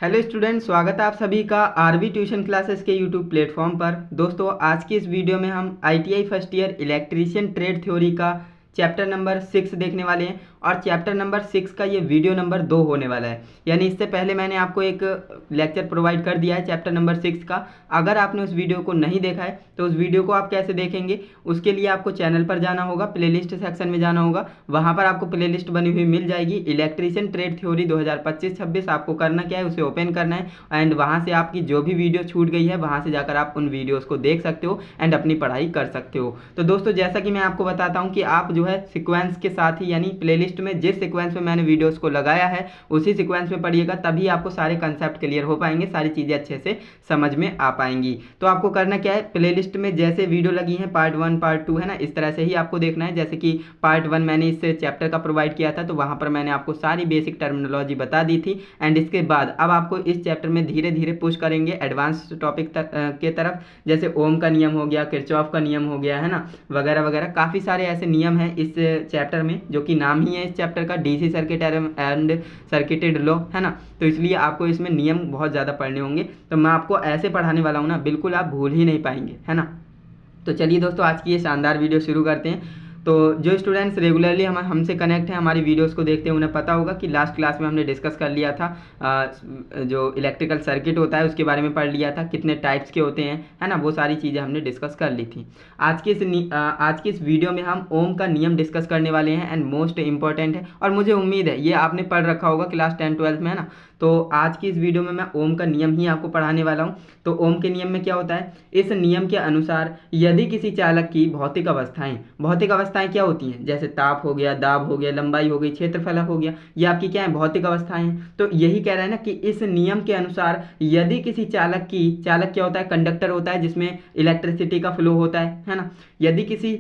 Hello student, स्वागत है आप सभी का आरवी ट्यूशन क्लासेस के यूट्यूब प्लेटफॉर्म पर। दोस्तों, आज की इस वीडियो में हम ITI first year electrician trade theory का चैप्टर नंबर 6 देखने वाले हैं और चैप्टर नंबर 6 का ये वीडियो नंबर 2 होने वाला है। यानी इससे पहले मैंने आपको एक लेक्चर प्रोवाइड कर दिया है चैप्टर नंबर 6 का। अगर आपने उस वीडियो को नहीं देखा है तो उस वीडियो को आप कैसे देखेंगे, उसके लिए आपको चैनल पर जाना होगा, प्लेलिस्ट सेक्शन में जाना होगा। वहाँ पर आपको प्लेलिस्ट बनी हुई मिल जाएगी, इलेक्ट्रीशियन ट्रेड थ्योरी 2025-26। आपको करना क्या है, उसे ओपन करना है एंड वहाँ से आपकी जो भी वीडियो छूट गई है वहाँ से जाकर आप उन वीडियोज़ को देख सकते हो एंड अपनी पढ़ाई कर सकते हो। तो दोस्तों, जैसा कि मैं आपको बताता हूँ कि आप जो है सीक्वेंस के साथ ही, यानी प्लेलिस्ट में जिस सीक्वेंस में मैंने वीडियोस को लगाया है उसी सीक्वेंस में पढ़िएगा, तभी आपको सारे कंसेप्ट क्लियर हो पाएंगे, सारी चीज़ें अच्छे से समझ में आ पाएंगी। तो आपको करना क्या है, प्लेलिस्ट में जैसे वीडियो लगी है पार्ट 1 पार्ट 2 है ना, इस तरह से ही आपको देखना है। जैसे कि पार्ट 1 मैंने इस चैप्टर का प्रोवाइड किया था तो वहाँ पर मैंने आपको सारी बेसिक टर्मिनोलॉजी बता दी थी एंड इसके बाद अब आपको इस चैप्टर में धीरे धीरे पुश करेंगे एडवांस टॉपिक के तरफ। जैसे ओम का नियम हो गया, किरचॉफ का नियम हो गया है ना, वगैरह वगैरह काफ़ी सारे ऐसे नियम हैं इस चैप्टर में, जो कि नाम ही है इस चैप्टर का DC circuit and circuited law है ना। तो इसलिए आपको इसमें नियम बहुत ज़्यादा पढ़ने होंगे। तो मैं आपको ऐसे पढ़ाने वाला हूँ ना, बिल्कुल आप भूल ही नहीं पाएंगे, है ना। तो चलिए दोस्तों, आज की ये शानदार वीडियो शुरू करते हैं। तो जो स्टूडेंट्स रेगुलरली हमसे कनेक्ट हैं, हमारी वीडियोस को देखते हैं, उन्हें पता होगा कि लास्ट क्लास में हमने डिस्कस कर लिया था जो इलेक्ट्रिकल सर्किट होता है उसके बारे में पढ़ लिया था, कितने टाइप्स के होते हैं, है ना, वो सारी चीज़ें हमने डिस्कस कर ली थी। आज की इस वीडियो में हम ओम का नियम डिस्कस करने वाले हैं एंड मोस्ट इंपॉर्टेंट है, और मुझे उम्मीद है ये आपने पढ़ रखा होगा क्लास 10-12 में, है ना। तो आज की इस वीडियो में मैं ओम का नियम ही आपको पढ़ाने वाला हूँ। तो ओम के नियम में क्या होता है, इस नियम के अनुसार यदि किसी चालक की भौतिक अवस्थाएं क्या होती हैं, जैसे ताप हो गया, दाब हो गया, लंबाई हो गई, क्षेत्रफल हो गया, ये आपकी क्या है, भौतिक अवस्थाएं हैं। तो यही कह रहा है ना कि इस नियम के अनुसार यदि किसी चालक क्या होता है, कंडक्टर होता है जिसमें इलेक्ट्रिसिटी का फ्लो होता है ना। यदि किसी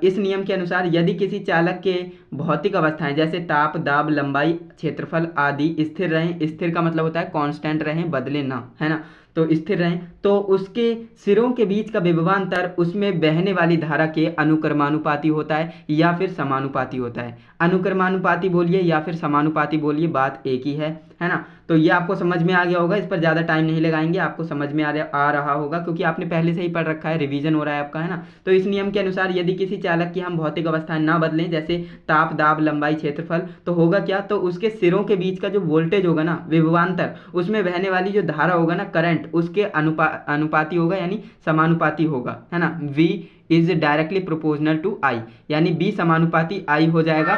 इस नियम के अनुसार यदि किसी चालक के भौतिक अवस्थाएं जैसे ताप, दाब, लंबाई, क्षेत्रफल आदि स्थिर रहें, स्थिर का मतलब होता है कांस्टेंट रहें, बदले ना, है ना, तो स्थिर रहें, तो उसके सिरों के बीच का विभवांतर उसमें बहने वाली धारा के अनुक्रमानुपाती होता है या फिर समानुपाती होता है। अनुक्रमानुपाती बोलिए या फिर समानुपाती बोलिए, बात एक ही है ना। तो ये आपको समझ में आ गया होगा, इस पर ज़्यादा टाइम नहीं लगाएंगे, आपको समझ में आ रहा होगा क्योंकि आपने पहले से ही पढ़ रखा है, रिवीजन हो रहा है आपका, है ना। तो इस नियम के अनुसार यदि किसी चालक की हम भौतिक अवस्थाएं ना बदलें, जैसे ताप, दाब, लंबाई, क्षेत्रफल, तो होगा क्या, तो उसके सिरों के बीच का जो वोल्टेज होगा ना, विभवांतर, उसमें बहने वाली जो धारा होगा ना, करंट, उसके अनुपाती होगा, यानी समानुपाती होगा, है ना। V is directly proportional to I, यानी B समानुपाती I हो जाएगा।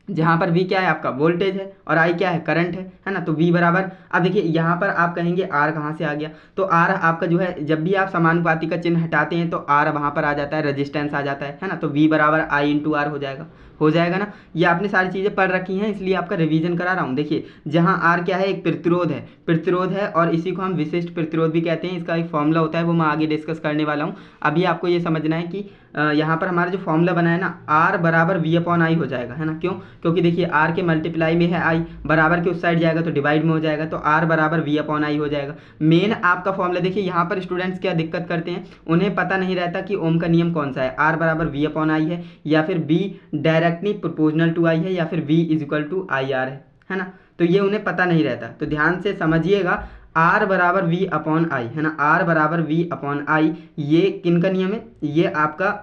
जहाँ पर V क्या है, आपका वोल्टेज है और I क्या है, करंट है ना। तो V बराबर, अब देखिए यहाँ पर आप कहेंगे R कहाँ से आ गया, तो R आपका जो है, जब भी आप समानुपाती का चिन्ह हटाते हैं तो R वहाँ पर आ जाता है, रेजिस्टेंस आ जाता है ना। तो V बराबर I इंटू R हो जाएगा ना। ये आपने सारी चीज़ें पढ़ रखी हैं, इसलिए आपका रिवीजन करा रहा हूँ। देखिए, जहाँ R क्या है, एक प्रतिरोध है और इसी को हम विशिष्ट प्रतिरोध भी कहते हैं। इसका एक फॉर्मूला होता है, वो मैं आगे डिस्कस करने वाला हूँ। अभी आपको ये समझना है कि यहाँ पर हमारा जो फॉर्मूला बना है ना, R बराबर V अपॉन I हो जाएगा, है ना। क्यों, क्योंकि देखिए R के मल्टीप्लाई में है I, बराबर के उस साइड जाएगा तो डिवाइड में हो जाएगा, तो R बराबर V अपॉन I हो जाएगा। मेन आपका फॉर्मूला देखिए, यहाँ पर स्टूडेंट्स क्या दिक्कत करते हैं, उन्हें पता नहीं रहता कि ओम का नियम कौन सा है, R बराबर V अपॉन I है या फिर B directly proportional to I है या फिर V is equal to IR है ना। तो ये उन्हें पता नहीं रहता, तो ध्यान से समझिएगा। R बराबर V अपॉन I है ना, R बराबर V अपॉन I, ये किन का नियम है, ये आपका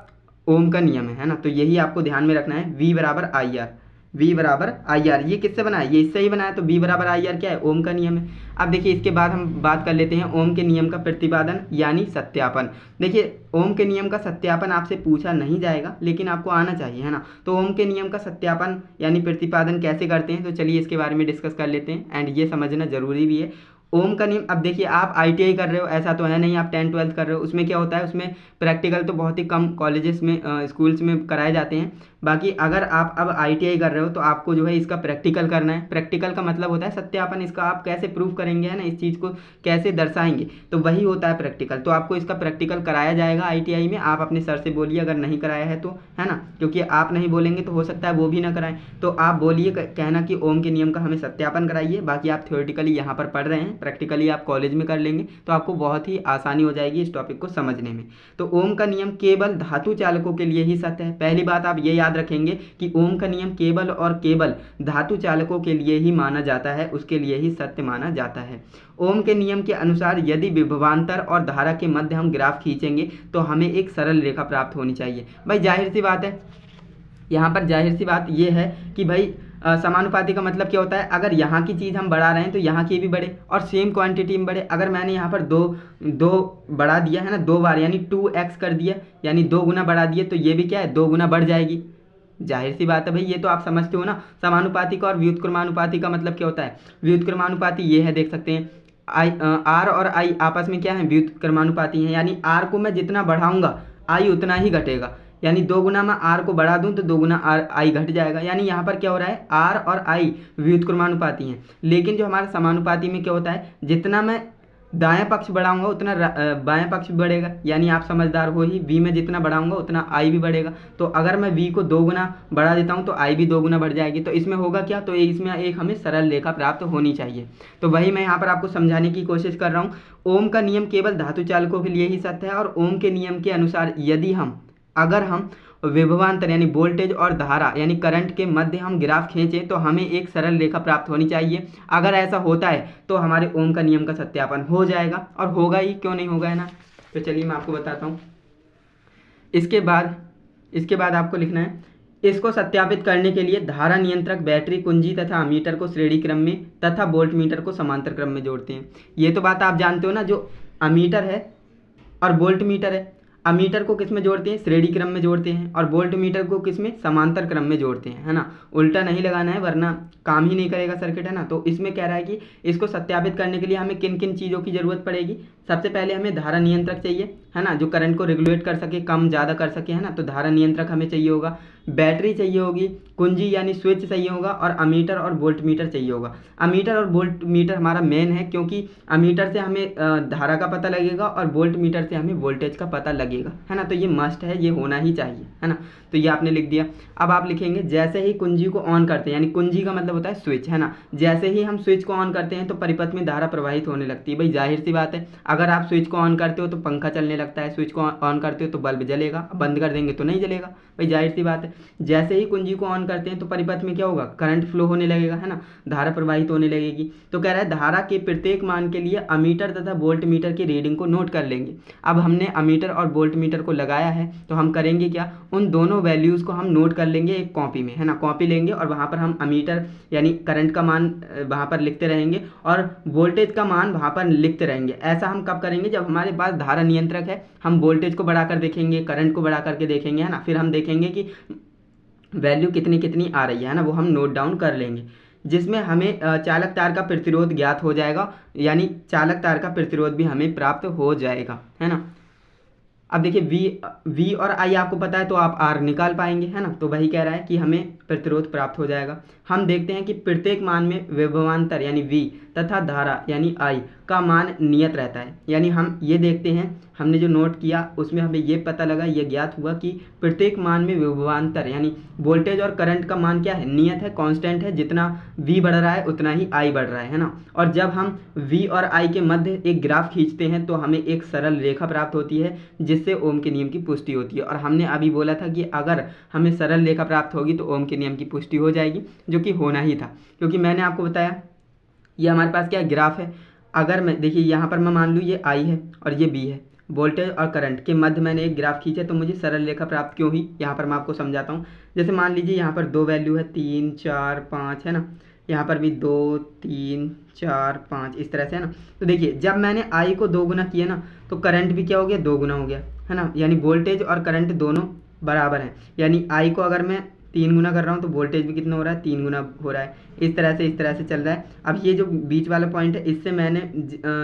ओम का नियम है ना। तो यही आपको ध्यान में रखना है, V बराबर आई आर, ये किससे बना है, ये इससे ही बना है। तो V बराबर IR क्या है, ओम का नियम है। अब देखिए, इसके बाद हम बात कर लेते हैं ओम के नियम का प्रतिपादन यानी सत्यापन। देखिए, ओम के नियम का सत्यापन आपसे पूछा नहीं जाएगा, लेकिन आपको आना चाहिए, है ना। तो ओम के नियम का सत्यापन यानी प्रतिपादन कैसे करते हैं, तो चलिए इसके बारे में डिस्कस कर लेते हैं एंड ये समझना जरूरी भी है। ओम का नियम, अब देखिए, आप ITI कर रहे हो, ऐसा तो है नहीं आप 10-12 कर रहे हो, उसमें क्या होता है, उसमें प्रैक्टिकल तो बहुत ही कम कॉलेजेस में, स्कूल्स में कराए जाते हैं। बाकी अगर आप अब ITI कर रहे हो तो आपको जो है इसका प्रैक्टिकल करना है। प्रैक्टिकल का मतलब होता है सत्यापन, इसका आप कैसे प्रूफ करेंगे, है ना, इस चीज़ को कैसे दर्शाएंगे, तो वही होता है प्रैक्टिकल। तो आपको इसका प्रैक्टिकल कराया जाएगा ITI में। आप अपने सर से बोलिए अगर नहीं कराया है तो, है ना, क्योंकि आप नहीं बोलेंगे तो हो सकता है वो भी ना कराएं। तो आप बोलिए, कहना कि ओम के नियम का हमें सत्यापन कराइए। बाकी आप थ्योरेटिकली यहाँ पर पढ़ रहे हैं, प्रैक्टिकली आप कॉलेज में कर लेंगे तो आपको बहुत ही आसानी हो जाएगी इस टॉपिक को समझने में। तो ओम का नियम केवल धातु चालकों के लिए ही सत्य है। पहली बात आप ये याद याद रखेंगे कि ओम का नियम केवल और केवल धातु चालकों के लिए ही माना जाता है, उसके लिए ही सत्य माना जाता है। ओम के नियम के अनुसार यदि विभवांतर और धारा के मध्य हम ग्राफ खींचेंगे तो हमें एक सरल रेखा प्राप्त होनी चाहिए। भाई जाहिर सी बात है, यहाँ पर जाहिर सी बात ये है कि भाई समानुपाती का मतलब क्या होता है, अगर यहाँ की चीज़ हम बढ़ा रहे हैं तो यहाँ की भी बढ़े और सेम क्वांटिटी में बढ़े। अगर मैंने यहाँ पर दो बढ़ा दिया है ना, 2 बार यानी 2x कर दिया, यानी 2 गुना बढ़ा दिए, तो ये भी क्या है 2 गुना बढ़ जाएगी। जाहिर सी बात है भाई, ये तो आप समझते हो ना। समानुपाती का और व्युत्क्रमानुपाती का मतलब क्या होता है। व्युत्क्रमानुपाती ये है, देख सकते हैं आर और आई आपस में क्या है, व्युत्क्रमानुपाती हैं, यानी आर को मैं जितना बढ़ाऊंगा आई उतना ही घटेगा। यानी 2 गुना मैं आर को बढ़ा दूं तो 2 गुना आर आई घट जाएगा। यानी यहाँ पर क्या हो रहा है, आर और आई व्युत्क्रमानुपाती हैं। लेकिन जो हमारा समानुपाती में क्या होता है, जितना मैं दायां पक्ष बढ़ाऊंगा उतना बायां पक्ष भी बढ़ेगा। यानी आप समझदार हो ही, v में जितना बढ़ाऊंगा उतना आई भी बढ़ेगा। तो अगर मैं v को 2 गुना बढ़ा देता हूं तो आई भी 2 गुना बढ़ जाएगी। तो इसमें होगा क्या, तो इसमें एक हमें सरल रेखा प्राप्त होनी चाहिए। तो वही मैं यहाँ पर आपको समझाने की कोशिश कर रहा हूँ। ओम का नियम केवल धातु चालकों के लिए ही सत्य है और ओम के नियम के अनुसार यदि अगर हम विभवांतर यानी वोल्टेज और धारा यानी करंट के मध्य हम ग्राफ खींचें तो हमें एक सरल रेखा प्राप्त होनी चाहिए। अगर ऐसा होता है तो हमारे ओम का नियम का सत्यापन हो जाएगा, और होगा ही, क्यों नहीं होगा, है ना। तो चलिए मैं आपको बताता हूँ। इसके बाद आपको लिखना है, इसको सत्यापित करने के लिए धारा नियंत्रक बैटरी कुंजी तथा अमीटर को श्रेणी क्रम में तथा वोल्ट मीटर को समांतर क्रम में जोड़ते हैं। ये तो बात आप जानते हो ना, जो अमीटर है और वोल्ट मीटर है, अमीटर को किस में जोड़ते हैं, श्रेणी क्रम में जोड़ते हैं, और वोल्ट मीटर को किस में, समांतर क्रम में जोड़ते हैं, है ना। उल्टा नहीं लगाना है वरना काम ही नहीं करेगा सर्किट, है ना। तो इसमें कह रहा है कि इसको सत्यापित करने के लिए हमें किन किन चीज़ों की ज़रूरत पड़ेगी। सबसे पहले हमें धारा नियंत्रक चाहिए, है ना, जो करंट को रेगुलेट कर सके, कम ज़्यादा कर सके, है ना। तो धारा नियंत्रक हमें चाहिए होगा, बैटरी चाहिए होगी, कुंजी यानी स्विच चाहिए होगा, और अमीटर और वोल्ट मीटर चाहिए होगा। अमीटर और वोल्ट मीटर हमारा मेन है, क्योंकि अमीटर से हमें धारा का पता लगेगा और वोल्ट मीटर से हमें वोल्टेज का पता लगेगा, है ना। तो ये मस्ट है, ये होना ही चाहिए, है ना। तो ये आपने लिख दिया। अब आप लिखेंगे जैसे ही कुंजी को ऑन करते हैं, यानी कुंजी का मतलब होता है स्विच, है ना। जैसे ही हम स्विच को ऑन करते हैं तो परिपथ में धारा प्रवाहित होने लगती है। भाई जाहिर सी बात है, अगर आप स्विच को ऑन करते हो तो पंखा चलने लगता है, स्विच को ऑन करते हो तो बल्ब जलेगा, बंद कर देंगे तो नहीं जलेगा। भाई जाहिर सी बात है, जैसे ही कुंजी को ऑन करते हैं तो परिपथ में क्या होगा, करंट फ्लो होने लगेगा, है ना, धारा प्रवाहित होने लगेगी। तो कह रहा है धारा के प्रत्येक मान के लिए अमीटर तथा वोल्ट मीटर की रीडिंग को नोट कर लेंगे। अब हमने अमीटर और वोल्ट मीटर को लगाया है तो हम करेंगे क्या, उन दोनों वैल्यूज़ को हम नोट कर लेंगे एक कॉपी में, है ना। कॉपी लेंगे और वहाँ पर हम अमीटर यानी करंट का मान वहाँ पर लिखते रहेंगे और वोल्टेज का मान वहाँ पर लिखते रहेंगे। ऐसा हम कब करेंगे, जब हमारे पास धारा नियंत्रक है, हम वोल्टेज को बढ़ा कर देखेंगे, करंट को बढ़ा करके देखेंगे, है ना। फिर हम देखेंगे कि वैल्यू कितनी कितनी आ रही है ना, वो हम नोट डाउन कर लेंगे, जिसमें हमें चालक तार का प्रतिरोध ज्ञात हो जाएगा, यानी चालक तार का प्रतिरोध भी हमें प्राप्त हो जाएगा, है ना। अब देखिए V और I आपको पता है तो आप R निकाल पाएंगे, है ना। तो वही कह रहा है कि हमें प्रतिरोध प्राप्त हो जाएगा। हम देखते हैं कि प्रत्येक मान में विभवांतर यानी V तथा धारा यानी I का मान नियत रहता है। यानी हम ये देखते हैं, हमने जो नोट किया उसमें हमें ये पता लगा, ये ज्ञात हुआ कि प्रत्येक मान में विभवांतर यानी वोल्टेज और करंट का मान क्या है, नियत है, कांस्टेंट है। जितना V बढ़ रहा है उतना ही I बढ़ रहा है ना। और जब हम V और I के मध्य एक ग्राफ खींचते हैं तो हमें एक सरल रेखा प्राप्त होती है, जिससे ओम के नियम की पुष्टि होती है। और हमने अभी बोला था कि अगर हमें सरल रेखा प्राप्त होगी तो ओम के नियम की पुष्टि हो जाएगी, जो कि होना ही था, क्योंकि मैंने आपको बताया ये हमारे पास क्या ग्राफ है। अगर मैं देखिए यहाँ पर मैं मान लूँ ये I है और ये B है, वोल्टेज और करंट के मध्य मैंने एक ग्राफ खींचा, तो मुझे सरल रेखा प्राप्त क्यों हुई, यहाँ पर मैं आपको समझाता हूँ। जैसे मान लीजिए यहाँ पर 2 वैल्यू है, 3 4 5, है ना। यहाँ पर भी 2 3 4 5 इस तरह से, है ना। तो देखिए जब मैंने I को 2 गुना किया ना तो करंट भी क्या हो गया, 2 गुना हो गया, है ना। यानी वोल्टेज और करंट दोनों बराबर हैं। यानी I को अगर मैं 3 गुना कर रहा हूँ तो वोल्टेज भी कितना हो रहा है, 3 गुना हो रहा है। इस तरह से चल रहा है। अब ये जो बीच वाला पॉइंट है, इससे मैंने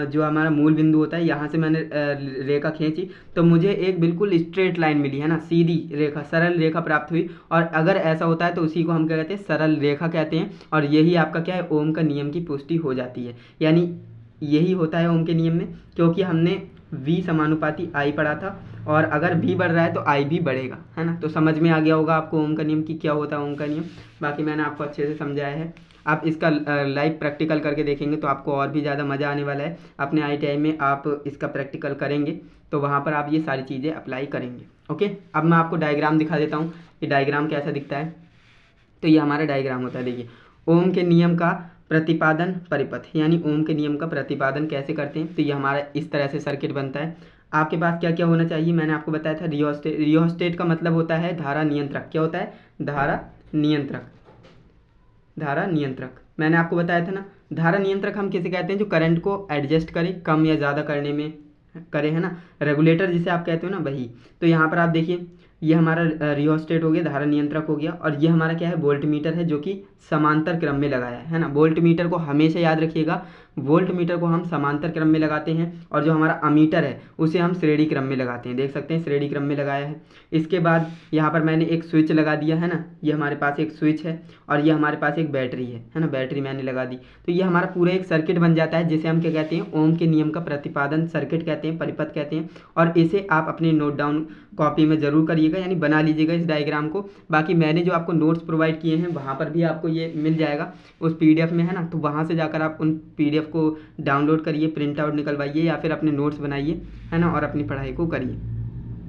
जो हमारा मूल बिंदु होता है यहाँ से मैंने रेखा खींची तो मुझे एक बिल्कुल स्ट्रेट लाइन मिली, है ना, सीधी रेखा, सरल रेखा प्राप्त हुई। और अगर ऐसा होता है तो उसी को हम क्या कहते हैं, सरल रेखा कहते हैं। और यही आपका क्या है, ओम का नियम की पुष्टि हो जाती है। यानी यही होता है ओम के नियम में, क्योंकि हमने V समानुपाती I पढ़ा था, और अगर V बढ़ रहा है तो I भी बढ़ेगा, है ना। तो समझ में आ गया होगा आपको ओम का नियम की क्या होता है ओम का नियम। बाकी मैंने आपको अच्छे से समझाया है। आप इसका लाइव प्रैक्टिकल करके देखेंगे तो आपको और भी ज़्यादा मज़ा आने वाला है। अपने ITI में आप इसका प्रैक्टिकल करेंगे तो वहाँ पर आप ये सारी चीज़ें अप्लाई करेंगे। ओके, अब मैं आपको डायग्राम दिखा देता हूँ। ये डायग्राम कैसा दिखता है, तो ये हमारा डायग्राम होता है। देखिए ओम के नियम का प्रतिपादन परिपथ, यानी ओम के नियम का प्रतिपादन कैसे करते हैं, तो ये हमारा इस तरह से सर्किट बनता है। आपके पास क्या क्या होना चाहिए, मैंने आपको बताया था रियोस्टेट। रियोस्टेट का मतलब होता है धारा नियंत्रक। क्या होता है, धारा नियंत्रक। धारा नियंत्रक मैंने आपको बताया था ना। धारा नियंत्रक हम किसे कहते हैं, जो करंट को एडजस्ट करे, कम या ज़्यादा करने में करे, है ना। रेगुलेटर जिसे आप कहते हो ना, वही। तो यहाँ पर आप देखिए ये हमारा रियोस्टेट हो गया, धारा नियंत्रक हो गया, और ये हमारा क्या है, वोल्ट मीटर है, जो कि समांतर क्रम में लगाया है ना। वोल्ट मीटर को हमेशा याद रखिएगा, वोल्ट मीटर को हम समांतर क्रम में लगाते हैं, और जो हमारा अमीटर है उसे हम श्रेणी क्रम में लगाते हैं। देख सकते हैं श्रेणी क्रम में लगाया है। इसके बाद यहाँ पर मैंने एक स्विच लगा दिया है ना, ये हमारे पास एक स्विच है, और ये हमारे पास एक बैटरी है ना, बैटरी मैंने लगा दी। तो ये हमारा पूरा एक सर्किट बन जाता है, जिसे हम क्या कहते हैं, ओम के नियम का प्रतिपादन सर्किट कहते हैं, परिपथ कहते हैं। और इसे आप अपने नोट डाउन कॉपी में ज़रूर करिएगा, यानी बना लीजिएगा इस डायग्राम को। बाकी मैंने जो आपको नोट्स प्रोवाइड किए हैं वहाँ पर भी आपको ये मिल जाएगा उस PDF में, है ना। तो वहाँ से जाकर आप उन PDF को डाउनलोड करिए, प्रिंट आउट निकलवाइए, या फिर अपने नोट्स बनाइए, है ना, और अपनी पढ़ाई को करिए।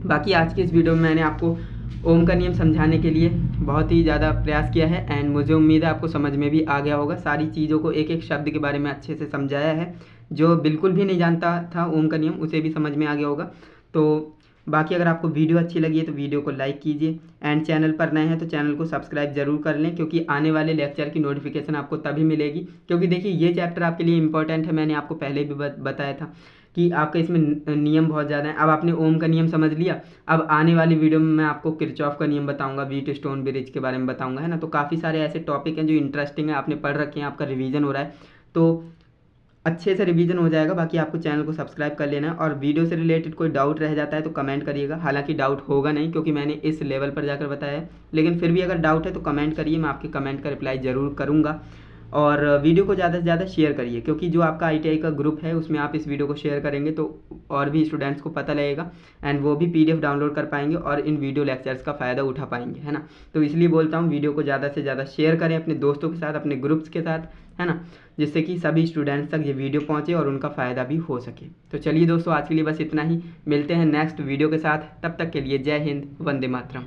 बाकी आज की इस वीडियो में मैंने आपको ओम का नियम समझाने के लिए बहुत ही ज़्यादा प्रयास किया है, एंड मुझे उम्मीद है आपको समझ में भी आ गया होगा। सारी चीज़ों को एक एक शब्द के बारे में अच्छे से समझाया है। जो बिल्कुल भी नहीं जानता था ओम का नियम, उसे भी समझ में आ गया होगा। तो बाकी अगर आपको वीडियो अच्छी लगी है तो वीडियो को लाइक कीजिए, एंड चैनल पर नए हैं तो चैनल को सब्सक्राइब जरूर कर लें, क्योंकि आने वाले लेक्चर की नोटिफिकेशन आपको तभी मिलेगी। क्योंकि देखिए ये चैप्टर आपके लिए इंपॉर्टेंट है, मैंने आपको पहले भी बताया था कि आपका इसमें नियम बहुत ज़्यादा है। अब आपने ओम का नियम समझ लिया, अब आने वाली वीडियो में मैं आपको किरचॉफ का नियम बताऊंगा, व्हीटस्टोन ब्रिज के बारे में बताऊंगा, है ना। तो काफ़ी सारे ऐसे टॉपिक हैं जो इंटरेस्टिंग है, आपने पढ़ रखे हैं, आपका रिवीजन हो रहा है, तो अच्छे से रिवीजन हो जाएगा। बाकी आपको चैनल को सब्सक्राइब कर लेना है, और वीडियो से रिलेटेड कोई डाउट रह जाता है तो कमेंट करिएगा। हालांकि डाउट होगा नहीं, क्योंकि मैंने इस लेवल पर जाकर बताया है, लेकिन फिर भी अगर डाउट है तो कमेंट करिए, मैं आपके कमेंट का रिप्लाई ज़रूर करूँगा। और वीडियो को ज़्यादा से ज़्यादा शेयर करिए, क्योंकि जो आपका ITI का ग्रुप है उसमें आप इस वीडियो को शेयर करेंगे तो और भी स्टूडेंट्स को पता लगेगा, एंड वो भी PDF डाउनलोड कर पाएंगे और इन वीडियो लेक्चर्स का फ़ायदा उठा पाएंगे, है ना। तो इसलिए बोलता हूँ वीडियो को ज़्यादा से ज़्यादा शेयर करें अपने दोस्तों के साथ, अपने ग्रुप्स के साथ, है ना, जिससे कि सभी स्टूडेंट्स तक ये वीडियो पहुँचे और उनका फ़ायदा भी हो सके। तो चलिए दोस्तों, आज के लिए बस इतना ही। मिलते हैं नेक्स्ट वीडियो के साथ, तब तक के लिए जय हिंद, वंदे मातरम।